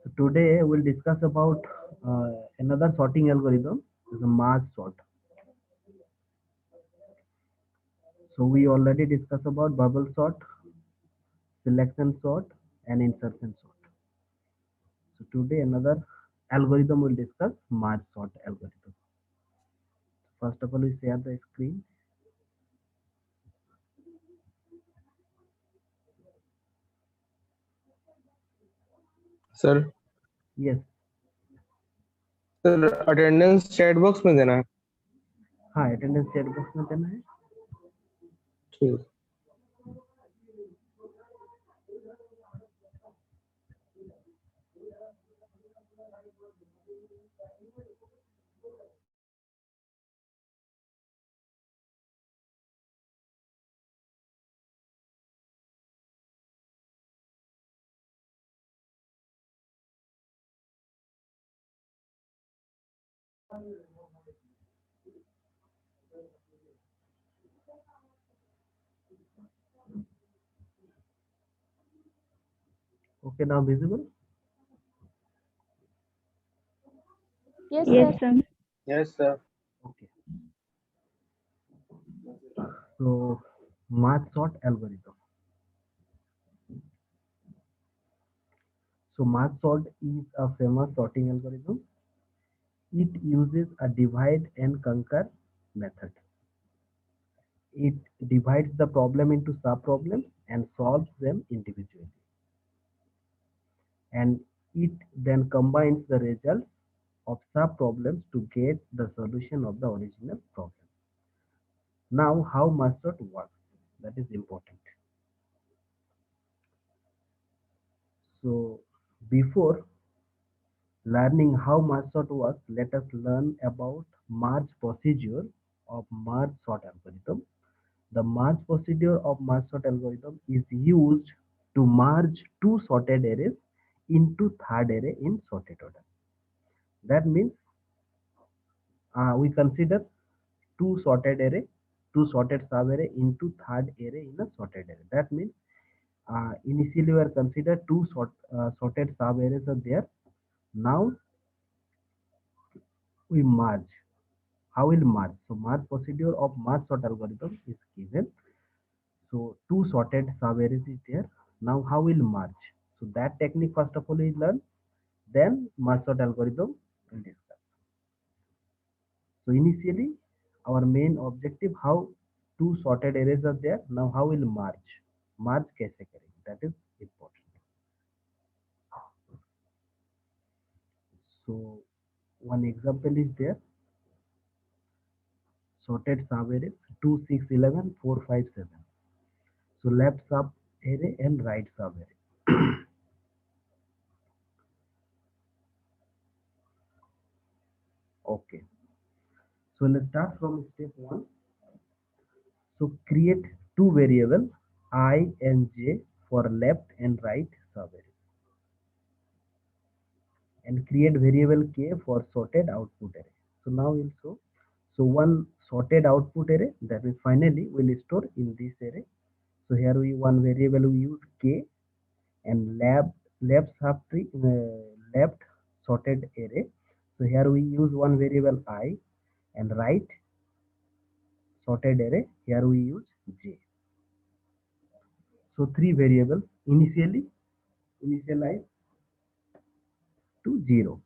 So today we'll discuss about another sorting algorithm, is a merge sort. So we already discussed about bubble sort, selection sort, and insertion sort. So today another algorithm we'll discuss, merge sort algorithm. First of all, we share the screen. Sir Yes. Sir attendance chat box में देना है। हाँ, attendance chat box में देना है। ठीक। Okay, now visible. Yes, Yes, sir. sir. Yes sir. Okay. So merge sort algorithm. So merge sort is a famous sorting algorithm. It uses a divide and conquer method. It divides the problem into sub-problems and solves them individually. And it then combines the results of sub-problems to get the solution of the original problem. Now, how merge sort works? That is important. So, before learning how merge sort works, let us learn about merge procedure of merge sort algorithm. The merge procedure of merge sort algorithm is used to merge two sorted arrays into third array in sorted order. That means we consider two sorted array, two sorted sub-array into third array in a sorted array. That means initially we are consider two sorted sub-arrays are there. Now we merge. How will merge? So merge procedure of merge sort algorithm is given. So two sorted sub-arrays is there. Now how will merge? So that technique first of all we learn. Then merge sort algorithm will discuss. So initially our main objective, how two sorted arrays are there. Now how will merge? Merge कैसे करेंगे? That is important. So one example is there. Sorted sub arrays 2, 6, 11, 4, 5, 7. So left sub array and right sub array. Okay. So let's start from step 1. So create two variables I and j for left and right sub array, and create variable k for sorted output array. So now we'll show. So one sorted output array, that is finally will store in this array. So here we one variable we use k, and left subtree left sorted array. So here we use one variable I, and right sorted array here we use j. So three variables initialize to 0.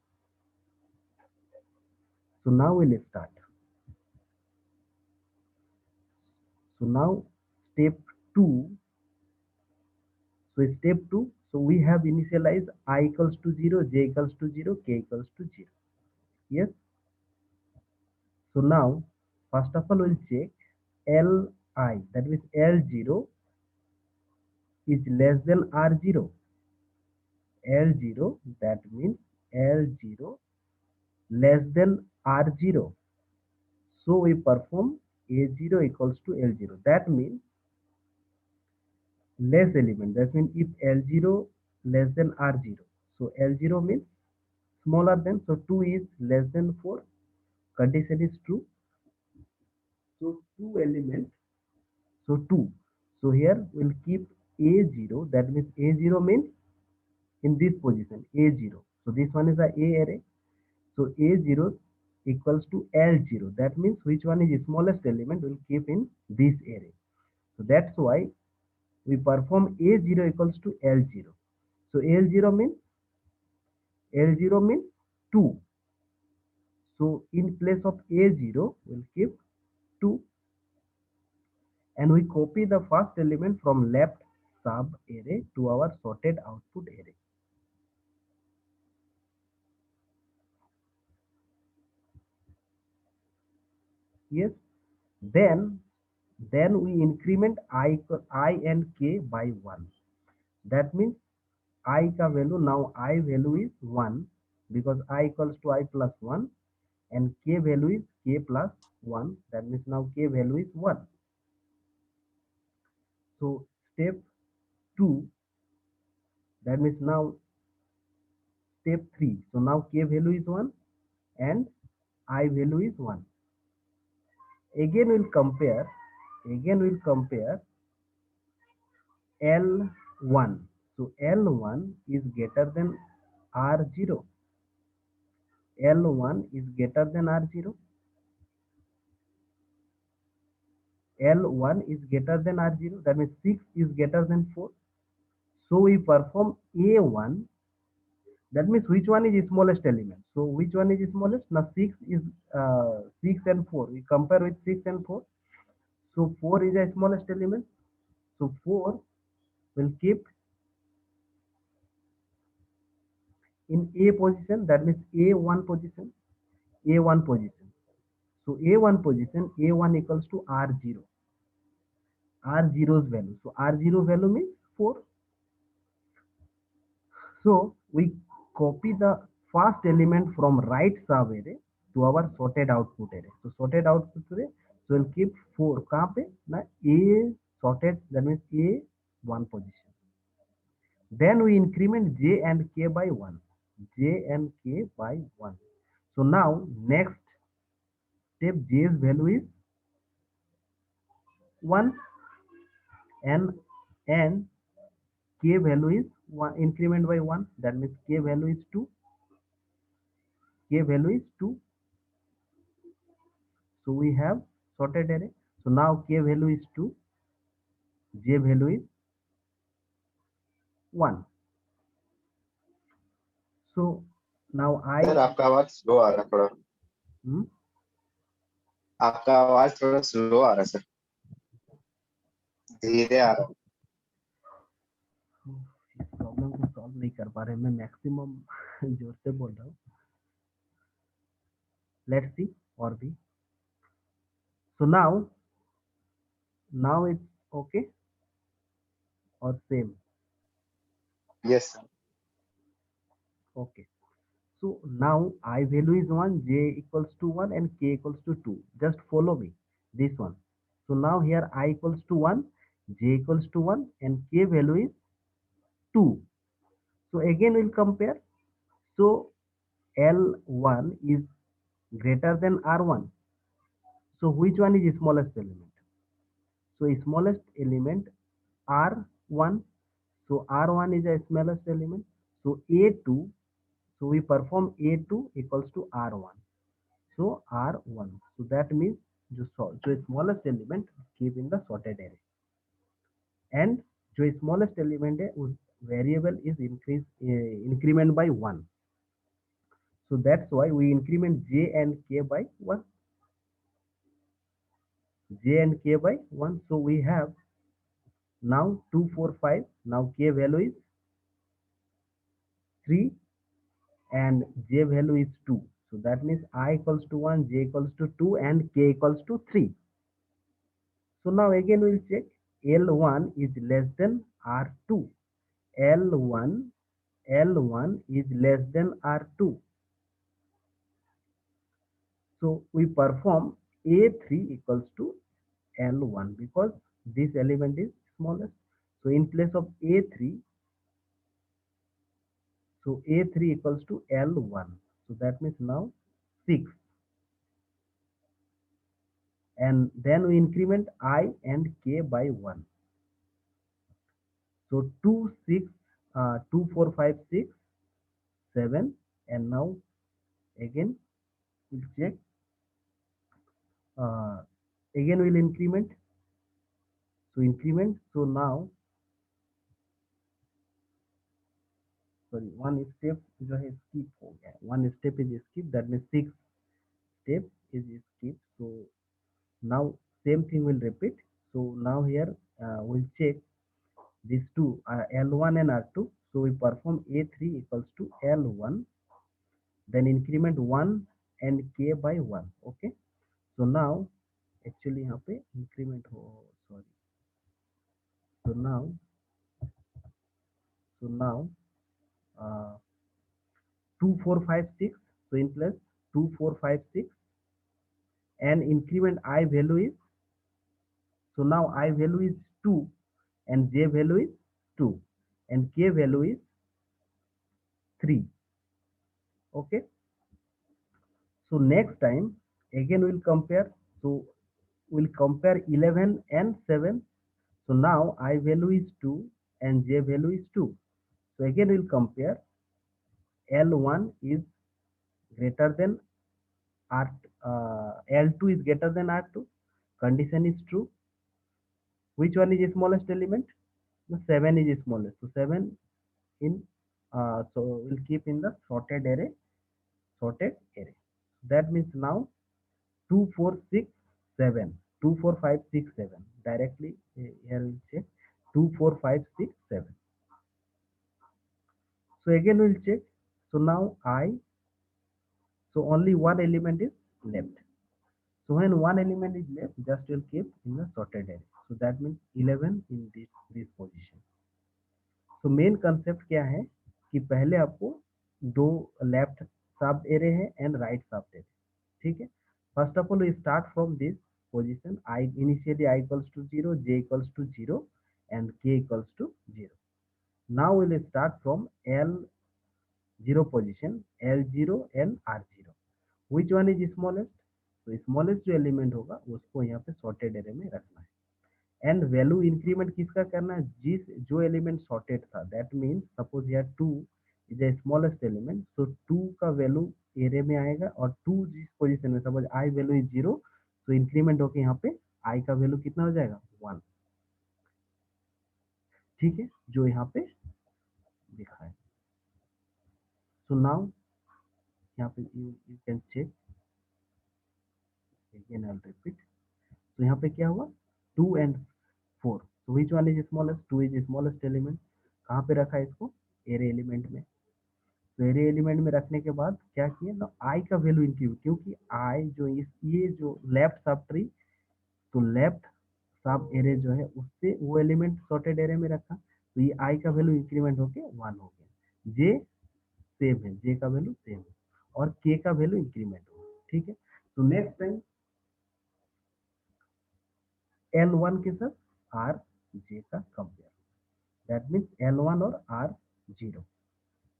So now we'll start. So now step 2. So step 2. So we have initialized I equals to 0, j equals to 0, k equals to 0. Yes. So now first of all we'll check Li, that means L0 is less than R0. L0, that means L0 less than R0. So we perform A0 equals to L0. That means less element. That means if L0 less than R0. So L0 means smaller than. So 2 is less than 4. Condition is true. So 2 elements. So 2. So here we'll keep A0. That means A0 means in this position A0. So this one is a A array. So A0 equals to L0. That means which one is the smallest element will keep in this array. So that's why we perform A0 equals to L0. So L0 means 2. So in place of A0, we'll keep 2, and we copy the first element from left sub array to our sorted output array. Yes. Then we increment I and k by 1. That means I ka value, now I value is 1 because I equals to I plus 1, and k value is k plus 1. That means now k value is 1. So step 2, that means now step 3. So now k value is 1 and I value is 1. Again we'll compare L1. So L1 is greater than R0. L1 is greater than R0. L1 is greater than R0. That means 6 is greater than 4. So we perform A1. That means which one is the smallest element? So which one is the smallest? Now 6 and 4. We compare with 6 and 4. So 4 is the smallest element. So 4 will keep in A position. That means A1 position. A1 position. So A1 position, A1 equals to R0. R0's value. So R0 value means 4. So we copy the first element from right sub array to our sorted output array. So sorted output array, so we'll keep 4. कहाँ पे ना A sorted, that means A1 position. Then we increment J and K by 1. J and K by 1. So now next step, J's value is 1, and K value is 1, increment by 1. That means K value is 2. K value is 2. So we have sorted array. So now K value is 2, J value is 1. So now sir आपका आवाज slow आ रहा है थोड़ा। hmm, आपका आवाज थोड़ा slow आ रहा है सर, धीरे आ रहा है। इस प्रॉब्लम को सॉल्व नहीं कर पा रहे, मैं मैक्सिमम जोर से बोल रहा हूँ. Let's see और भी. So now it's okay or same? Yes sir. Okay. So now I value is 1, J equals to 1 and K equals to 2. Just follow me, this one. So now here I equals to 1, J equals to 1 and K value is 2. So again we'll compare. So L1 is greater than R1. So which one is the smallest element? So smallest element R1. So R1 is the smallest element. So A2. So we perform A2 equals to R1. So R1. So that means जो smallest element keep in the sorted array. And जो smallest element है उस variable is increment by 1. So that's why we increment J and K by 1. J and K by 1. So we have now 2, 4, 5. Now K value is 3 and J value is 2. So that means I equals to 1, J equals to 2 and K equals to 3. So now again we'll check. L1 is less than R2. L1 is less than R2. So we perform A3 equals to L1 because this element is smallest. So in place of A3, so A3 equals to L1. So that means now 6. And then we increment I and K by 1. So 2, 6, 2, 4, 5, 6, 7, and now again we'll check, uh, again we'll increment. So increment, so now sorry, one step जो है skip हो गया है, one step is skip, that means 6 step is skip. So now same thing will repeat. So now here we'll check these two, L1 and R2. So we perform A3 equals to L1, then increment 1 and K by 1. Okay, so now actually यहाँ पे increment हो, sorry, so now uh, 2 4 5 6, so in place 2 4 5 6, and increment I value is, so now I value is 2 and J value is 2 and K value is 3. Okay, so next time again we'll compare. So we'll compare 11 and 7. So now I value is 2 and J value is 2. So again we'll compare, L1 is greater than R, L2 is greater than R2. Condition is true. Which one is the smallest element? The 7 is the smallest. So 7 in, so we'll keep in the sorted array, sorted array. That means now 2 4 6 7, 2 4 5 6 7. Directly here we'll check 2 4 5 6 7. So again we'll check. So now I, so only one element is left. So when one element is left, just will keep in the sorted array. So that means 11 in this position. So main concept क्या है कि पहले आपको दो left सब array है and right सब array, ठीक है. First of all we start from this position. I initially I equals to 0, j equals to 0, and k equals to 0. Now we will start from L0 position, L0 and R0. Which one is smallest? तो smallest जो element होगा उसको यहाँ पे sorted array में रखना है. And value increment किसका करना है? जिस जो एलिमेंट सॉर्टेड था, दैट मीन्स सपोज यार 2 इज द स्मॉलेस्ट एलिमेंट, सो 2 का वैल्यू एरे में आएगा और 2 जिस पोजीशन में, सपोज आई वैल्यू इज 0, तो इंक्रीमेंट होकर यहाँ पे आई का वैल्यू कितना हो जाएगा? 1. ठीक है, जो यहाँ पे दिखा है. सो नाउ यहाँ पे you can check again, I will repeat. तो यहाँ पे क्या हुआ? 2 and 4. So which one is smallest? 2 is smallest element. कहाँ पे रखा है इसको? एरे एलिमेंट में. तो एरे एलिमेंट में रखने के बाद क्या किया ना, आई का वैल्यू इंक्रीज, क्योंकि आई जो इस ये जो लेफ्ट सब ट्री, तो लेफ्ट सब एरे जो है उससे वो एलिमेंट सॉर्टेड एरे में रखा, तो ये आई का वैल्यू इंक्रीमेंट होके 1 हो गया. जे सेम है, जे का वैल्यू सेम है, और के का वैल्यू इंक्रीमेंट हुआ. ठीक है, तो नेक्स्ट टाइम L1 के साथ R J का कंपेयर, दैट मीन्स L1 और R0.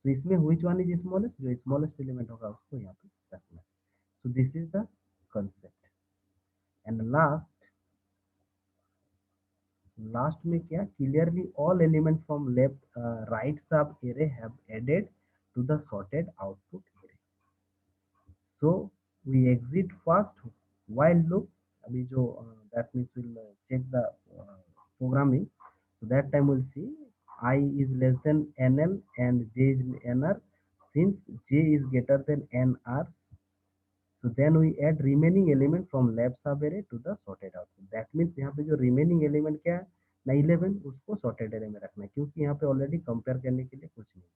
तो इसमें which one is smallest? जो स्मॉलेस्ट एलिमेंट होगा उसको यहाँ पे रखना है. So this is the concept. And last में क्या? Clearly all element from left right subarray have added to the sorted output array. So we exit first while loop. अभी जो that means we'll check the programming. So that time we'll see I is less than NL and J is NR. Since J is greater than NR, so then we add remaining element from left sub array to the sorted output. That means यहाँ पे जो remaining element क्या है ना, 11, उसको sorted array में रखना है, क्योंकि यहाँ पे ऑलरेडी कंपेयर करने के लिए कुछ नहीं.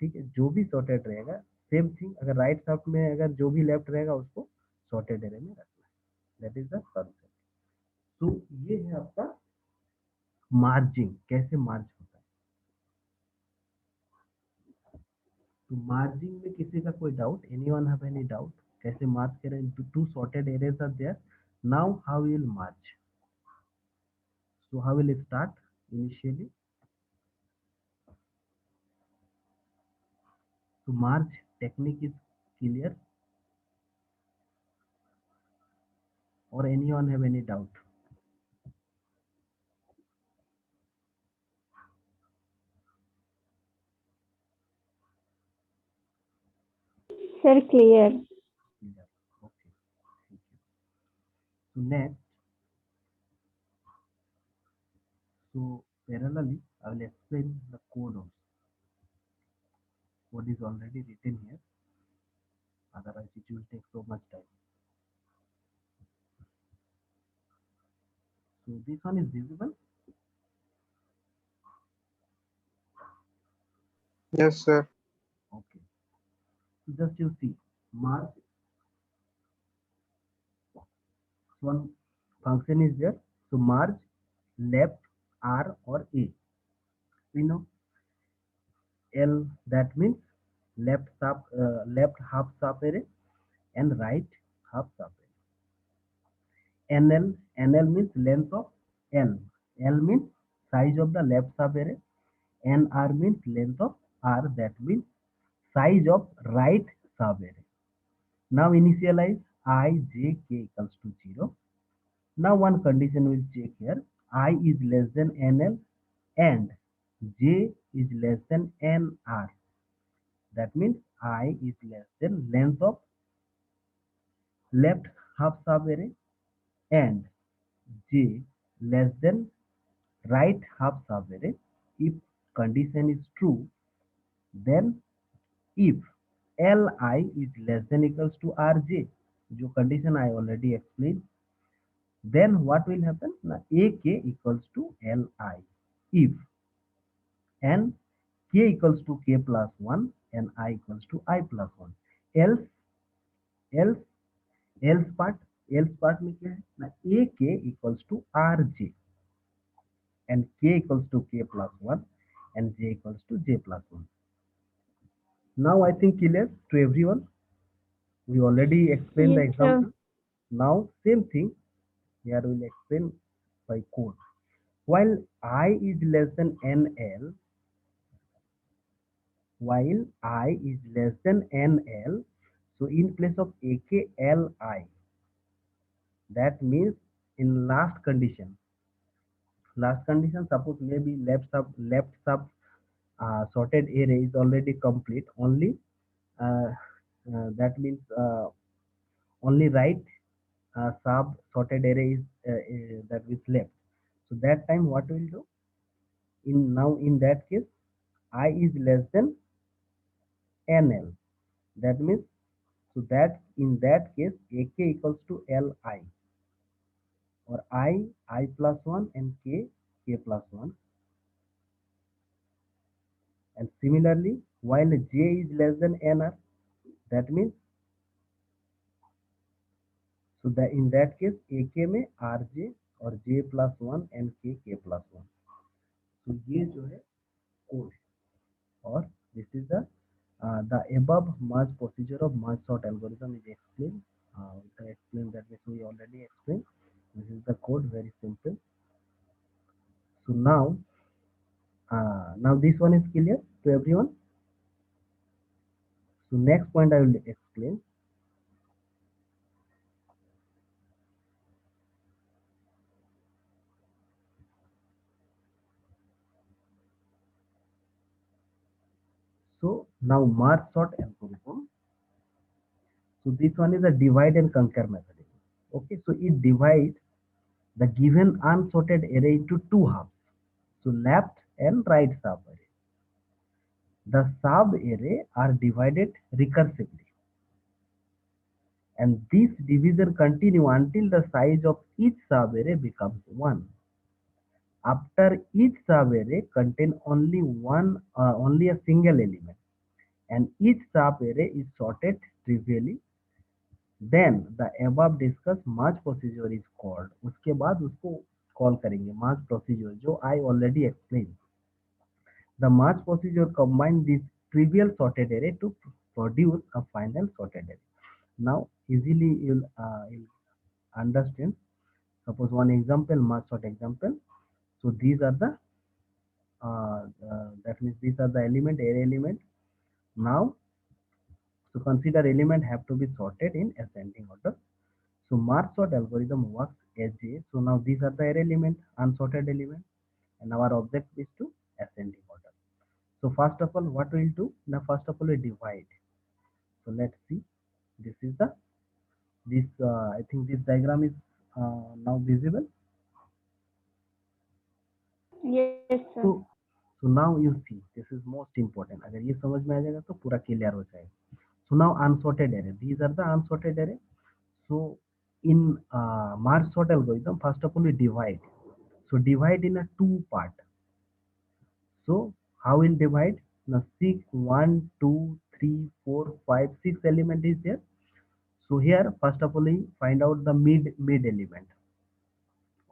ठीक है, जो भी sorted रहेगा सेम थिंग, अगर राइट सब में अगर जो भी लेफ्ट रहेगा उसको sorted array में रखना है. That is the concept. तो ये है आपका मार्जिंग, कैसे मार्ज होता है. तो मार्जिंग में किसी का कोई doubt? Anyone have any doubt? कैसे मार्ज करें? Two sorted arrays are there. Now how will merge? So how will start initially? तो मार्ज टेक्निक इज क्लियर, और anyone have any doubt? Sir, clear. Clear. Okay. Thank you. So next, so parallelly, I will explain the code also. Code is already written here. Otherwise, it will take so much time. So this one is visible. Yes, sir. Okay. Just you see, mark one function is there. So marge left R or A. We know L, that means left half sub array and right half sub array. NL means length of L. L means size of the left sub array. NR means length of R, that means size of right sub array. Now initialize I, j, k equals to 0. Now one condition will check here. I is less than NL and j is less than NR. That means I is less than length of left half sub array and j less than right half sub array. If condition is true, then if Li is less than equals to Rj, जो condition I already explained, then what will happen? Now, Ak equals to Li. If and k equals to k plus 1 and I equals to I plus 1. Else, else, else part में क्या है ना, Ak equals to Rj and k equals to k plus 1 and j equals to j plus 1. Now I think clear to everyone. We already explained the Yes, sir. example. Now same thing here we will explain by code. While I is less than NL, while I is less than NL, so in place of AKLI, that means in last condition, suppose maybe left sub sorted array is already complete. Only that means only right sub sorted array is that is left. So that time what we'll do? In that case, I is less than NL. That means so that in that case AK equals to Li or I plus 1 and k plus 1. And similarly, while j is less than nr, that means so that in that case ak में rj और j plus 1 and k plus 1. तो ये जो है code है और this is the above merge procedure of merge sort algorithm is explained. We explained that which we already explained. This is the code, very simple. So now this one is clear to everyone. So next point I will explain. So now merge sort algorithm. So this one is a divide and conquer method. Okay, so it divides the given unsorted array into two halves. So left and right sub array. The sub array are divided recursively. And this division continue until the size of each sub array becomes 1. After each sub array contain only a single element, and each sub array is sorted trivially, then the above discussed merge procedure is called. उसके बाद उसको call करेंगे merge procedure जो I already explained. The merge procedure combine this trivial sorted array to produce a final sorted array. Now easily you'll understand. Suppose one example, merge sort example. So these are the that means these are the array element. Now so consider element have to be sorted in ascending order. So merge sort algorithm works as a, so now these are the array element, unsorted element, and our object is to ascending order. So first of all, what we'll do? Now first of all we divide. So let's see. This is the this I think this diagram is now visible. Yes, sir. So so now you see this is most important. अगर ये समझ में आ जाएगा तो पूरा clear हो जाएगा. So now unsorted array. These are the unsorted array. So in March sort algorithm, first of all we divide. So divide in a two part. So how we'll divide? Now 6, 1, 2, 3, 4, 5, 6 element is there. So here first of all we find out the mid element.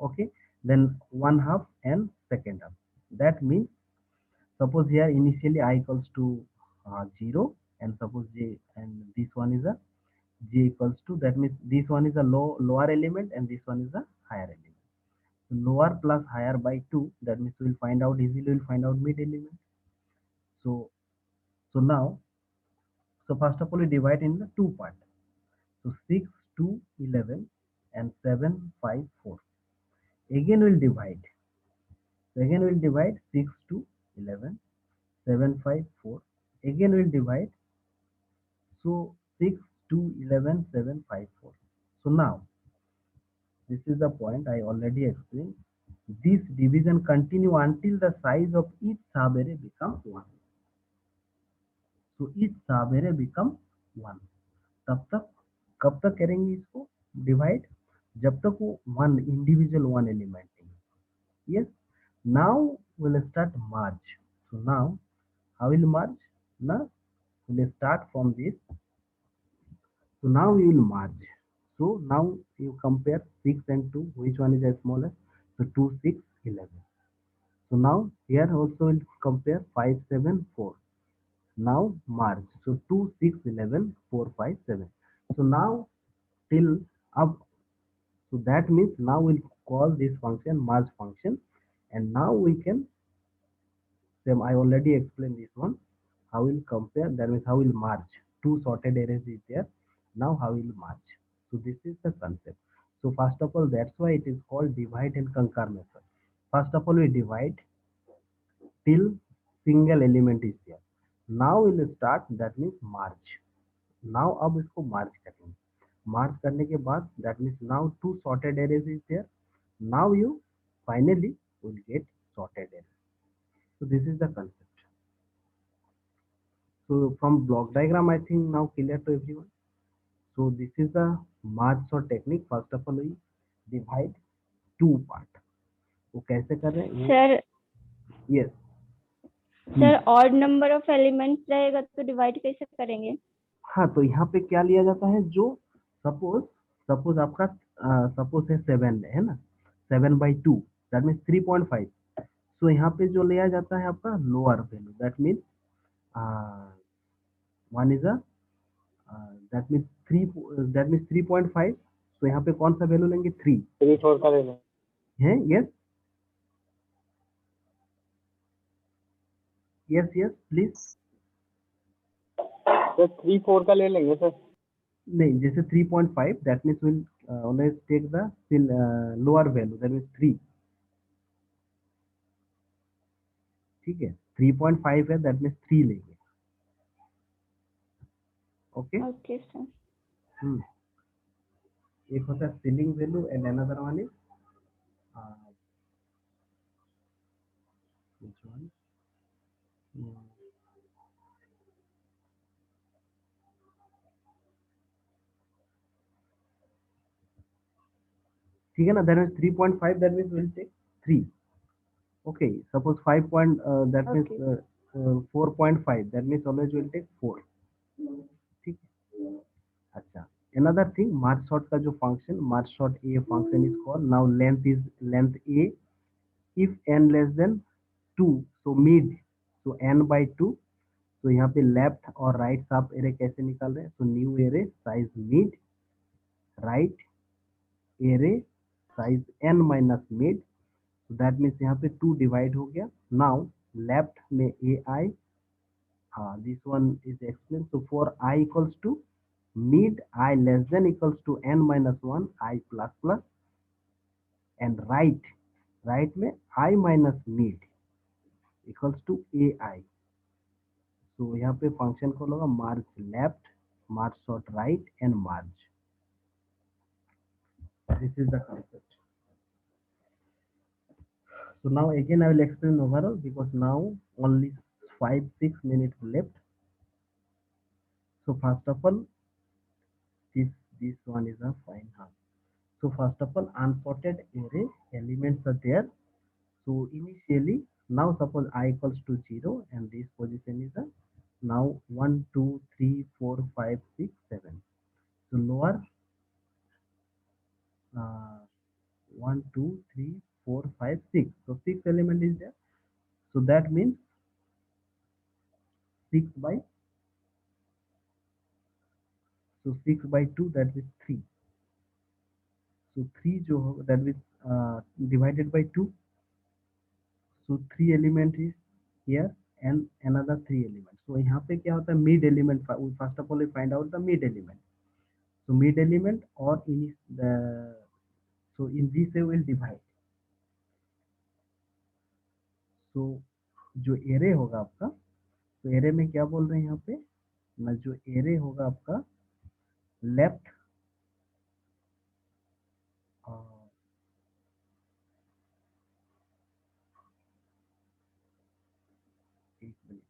Okay, then one half and second half. That means suppose here initially I equals to 0, and suppose j, and this one is a j equals to, that means this one is a lower element and this one is a higher element. So lower plus higher by 2, that means we'll find out easily, we'll find out mid element. So now, so first of all we divide in the two part. So 6, 2, 11 and 7, 5, 4. Again we'll divide. So again we'll divide 6, 2, 11, 7, 5, 4. Again we'll divide. So 6, 2, 11, 7, 5, 4. So now this is the point I already explained. This division continue until the size of each sub-array becomes 1. So each sub-array become 1. तब तक कब तक करेंगे इसको divide? जब तक वो one individual one element नहीं. Yes. Now we'll start merge. So now how will merge? Now we'll start from this. So now we will merge. So now you compare 6 and 2, which one is the smallest? So 2, 6, 11. So now here also we'll compare 5, 7, 4. Now merge. So 2, 6, 11, 4, 5, 7. So now till up. So that means now we'll call this function merge function, and now we can, same I already explained this one. How we'll compare, that means how we'll merge. Two sorted arrays is there. Now how we'll merge. So this is the concept. So first of all, that's why it is called divide and conquer method. First of all, we divide till single element is there. Now we'll start, that means merge. Now अब इसको merge करेंगे. Merge करने के बाद, that means now two sorted arrays is there. Now you finally will get sorted array. So this is the concept. So from block diagram, I think now clear to everyone. So this is the merge sort technique. First of all, we divide two part. वो कैसे कर रहे हैं? Sir Yes. Sir odd number of elements रहेगा तो divide कैसे करेंगे? हाँ, तो यहाँ पे क्या लिया जाता है, जो सपोज आपका सपोज है 7 है ना, 7/2, दैट मीन्स 3.5. सो यहाँ पे जो लिया जाता है आपका lower value, that means one is that means 3.5. तो यहाँ पे कौन सा वैल्यू लेंगे? 3. 3/4 का ले लो. है? Yes yes yes please. Sir 3/4 का ले लेंगे सर. नहीं, जैसे 3.5, that means will always take the lower value, that means 3. ठीक है, 3.5 है, दैट मीन्स 3 लेंगे. ओके. Okay sir. एक होता है ceiling value and another one is which one? ठीक है ना, that means 3.5, that means will take 3. Okay, suppose 5 point, that means 4.5, that means always will take 4. ठीक है. अच्छा, another thing, march sort का जो function march sort a function is called. now length a if n less than 2, so mid, so n/2. तो यहाँ पे left और right सब एरे कैसे निकाल रहे हैं? तो new array size mid, right array size n minus mid. That means यहाँ पे 2 डिवाइड हो गया. नाउ लेफ्ट में ए आई, हाँ this one is explain. so for i equals to mid, i less than equals to n minus 1, i plus plus, and right में i minus mid equals to ai. तो यहाँ पे function call होगा मार्च left merge sort right and merge. This is the concept. So now again I will explain overall because now only 5-6 minutes left. So first of all, this one is a fine half. So first of all, unsorted array elements are there. So initially, now suppose I equals to 0 and this position is a now 1, 2, 3, 4, 5, 6, 7. So lower uh, 1, 2, 3, 4, 5, 6. So 6 element is there. So that means 6 by 6 by 2, that is 3. So 3 जो होगा that means divided by 2. So 3 element is here and another 3 element. So यहाँ पे क्या होता है mid element. First of all we find out the mid element. So mid element or in the so in this way will divide. So जो array होगा आपका, तो array में क्या बोल रहे हैं यहाँ पे ना, जो array होगा आपका left एक minute.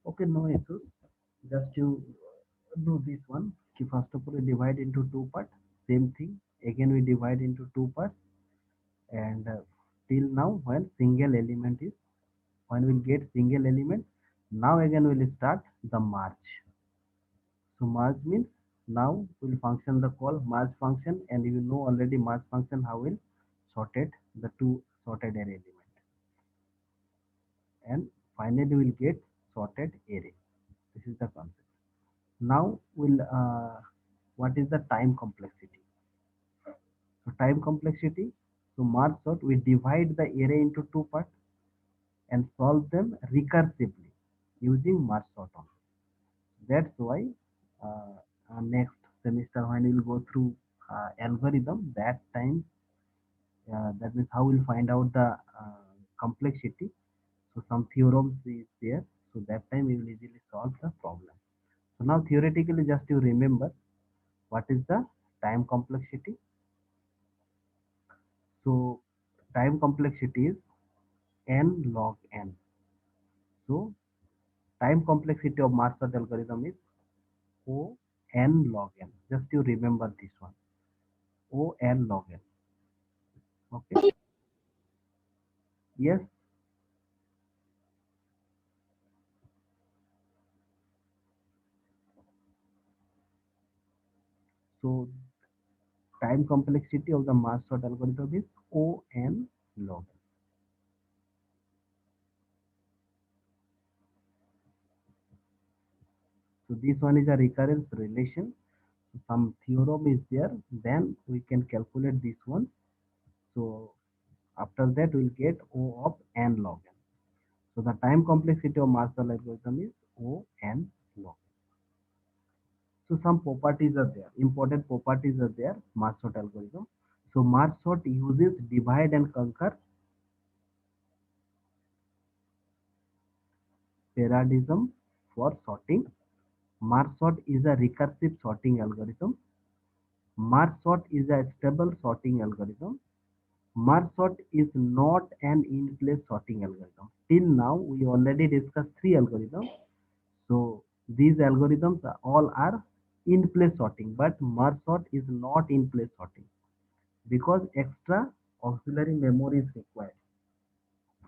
Okay, no issues. Just you do this one. कि first of all we divide into two parts. Same thing. Again we divide into two parts. And till now when single element is, when we'll get single element, now again we'll start the merge. So merge means now we'll function the call merge function, and you know already merge function how will sorted the two sorted array element, and finally we'll get sorted array. This is the concept. Now we'll what is the time complexity? So time complexity, so merge sort, we divide the array into two parts and solve them recursively using merge sort only. That's why next semester when we'll go through algorithm, that time that means how we'll find out the complexity. So some theorems is there. So that time we will easily solve the problem. So now theoretically, just you remember what is the time complexity. So time complexity is n log n. So time complexity of merge sort algorithm is O n log n. Just you remember this one. O n log n. Okay. Yes. So time complexity of the merge sort algorithm is O n log n. So this one is a recurrence relation. So some theorem is there. Then we can calculate this one. So after that we'll get O of n log n. So the time complexity of merge sort algorithm is O n log n. So some properties are there. Important properties are there. Merge sort algorithm. So merge sort uses divide and conquer paradigm for sorting. Merge sort is a recursive sorting algorithm. Merge sort is a stable sorting algorithm. Merge sort is not an in-place sorting algorithm. till now we already discussed 3 algorithms. So these algorithms all are in place sorting, but merge sort is not in place sorting because extra auxiliary memory is required.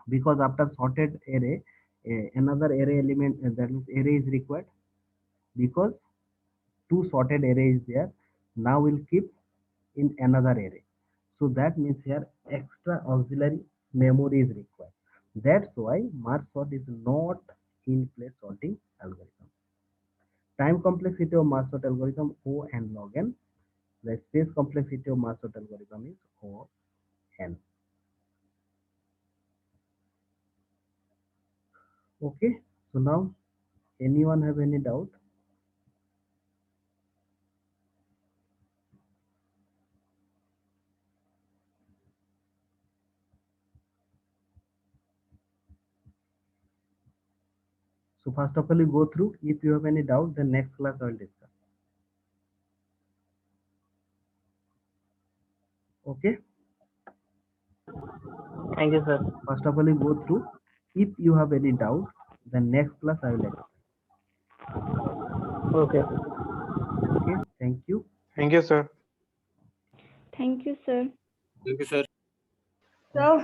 Because after sorted array, another array element, that means array is required, because two sorted array is there. Now we'll keep in another array. So that means here extra auxiliary memory is required. That's why merge sort is not in place sorting algorithm. Time complexity of merge sort algorithm O n log n. The space complexity of merge sort algorithm is O n. Okay, so now anyone have any doubt? So first of all, you go through. If you have any doubt, then next class I will discuss. Okay. Thank you, sir. First of all, you go through. If you have any doubt, then next class I will explain. Okay. Okay. Thank you. Thank you, sir. Thank you, sir. Thank you, sir. So